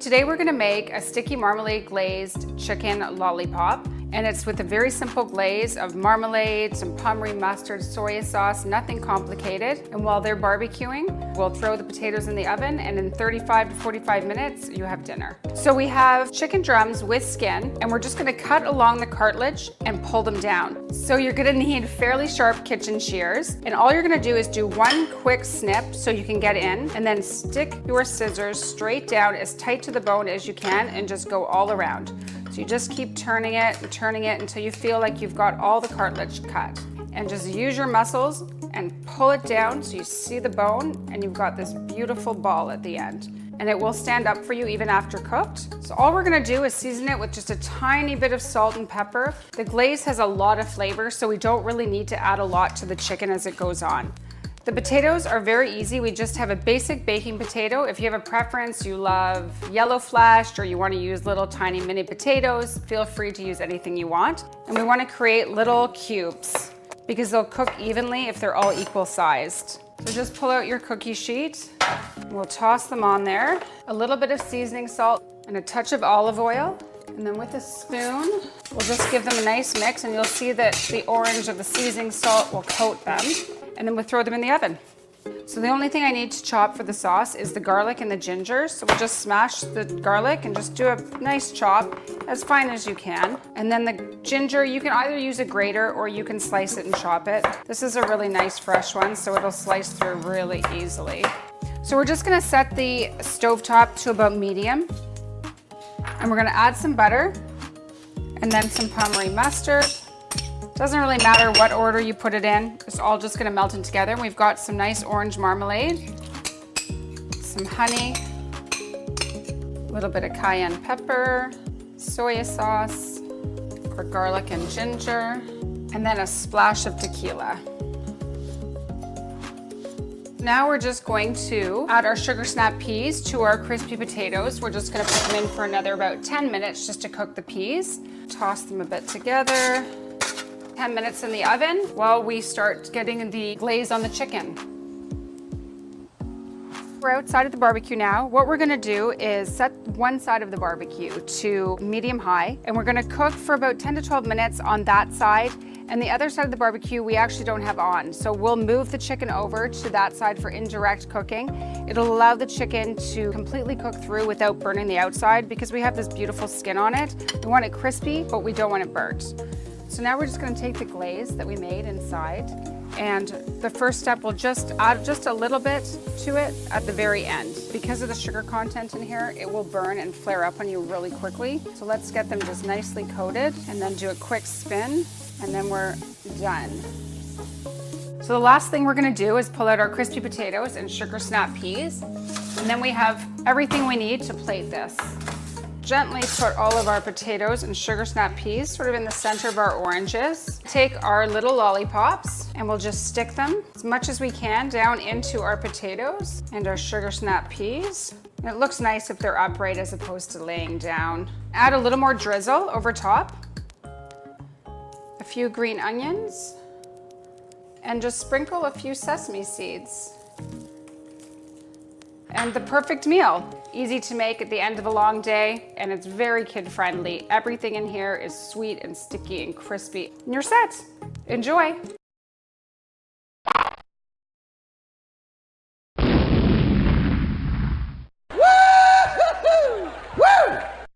Today we're gonna make a sticky marmalade glazed chicken lollipop, and it's with a very simple glaze of marmalade, some pommery mustard, soy sauce, nothing complicated. And while they're barbecuing, we'll throw the potatoes in the oven, and in 35 to 45 minutes, you have dinner. So we have chicken drums with skin, and we're just gonna cut along the cartilage and pull them down. So you're gonna need fairly sharp kitchen shears, and all you're gonna do is do one quick snip so you can get in, and then stick your scissors straight down as tight to the bone as you can and just go all around. So you just keep turning it until you feel like you've got all the cartilage cut. And just use your muscles and pull it down so you see the bone, and you've got this beautiful ball at the end. And it will stand up for you even after cooked. So all we're gonna do is season it with just a tiny bit of salt and pepper. The glaze has a lot of flavor, so we don't really need to add a lot to the chicken as it goes on. The potatoes are very easy. We just have a basic baking potato. If you have a preference, you love yellow fleshed, or you want to use little tiny mini potatoes, feel free to use anything you want. And we want to create little cubes because they'll cook evenly if they're all equal sized. So just pull out your cookie sheet. We'll toss them on there. A little bit of seasoning salt and a touch of olive oil. And then with a spoon, we'll just give them a nice mix, and you'll see that the orange of the seasoning salt will coat them. And then we'll throw them in the oven. So the only thing I need to chop for the sauce is the garlic and the ginger. So we'll just smash the garlic and just do a nice chop, as fine as you can. And then the ginger, you can either use a grater or you can slice it and chop it. This is a really nice fresh one, so it'll slice through really easily. So we're just gonna set the stovetop to about medium. And we're gonna add some butter and then some pommery mustard. Doesn't really matter what order you put it in. It's all just gonna melt in together. We've got some nice orange marmalade, some honey, a little bit of cayenne pepper, soy sauce, or garlic and ginger, and then a splash of tequila. Now we're just going to add our sugar snap peas to our crispy potatoes. We're just gonna put them in for another about 10 minutes just to cook the peas. Toss them a bit together. 10 minutes in the oven while we start getting the glaze on the chicken. We're outside of the barbecue now. What we're gonna do is set one side of the barbecue to medium high, and we're gonna cook for about 10 to 12 minutes on that side. And the other side of the barbecue we actually don't have on. So we'll move the chicken over to that side for indirect cooking. It'll allow the chicken to completely cook through without burning the outside, because we have this beautiful skin on it. We want it crispy, but we don't want it burnt. So now we're just gonna take the glaze that we made inside, and the first step, we'll just add just a little bit to it at the very end. Because of the sugar content in here, it will burn and flare up on you really quickly. So let's get them just nicely coated and then do a quick spin, and then we're done. So the last thing we're gonna do is pull out our crispy potatoes and sugar snap peas, and then we have everything we need to plate this. Gently put all of our potatoes and sugar snap peas sort of in the center of our oranges. Take our little lollipops and we'll just stick them as much as we can down into our potatoes and our sugar snap peas. And it looks nice if they're upright as opposed to laying down. Add a little more drizzle over top, a few green onions, and just sprinkle a few sesame seeds. And the perfect meal. Easy to make at the end of a long day, and it's very kid-friendly. Everything in here is sweet and sticky and crispy. And you're set. Enjoy.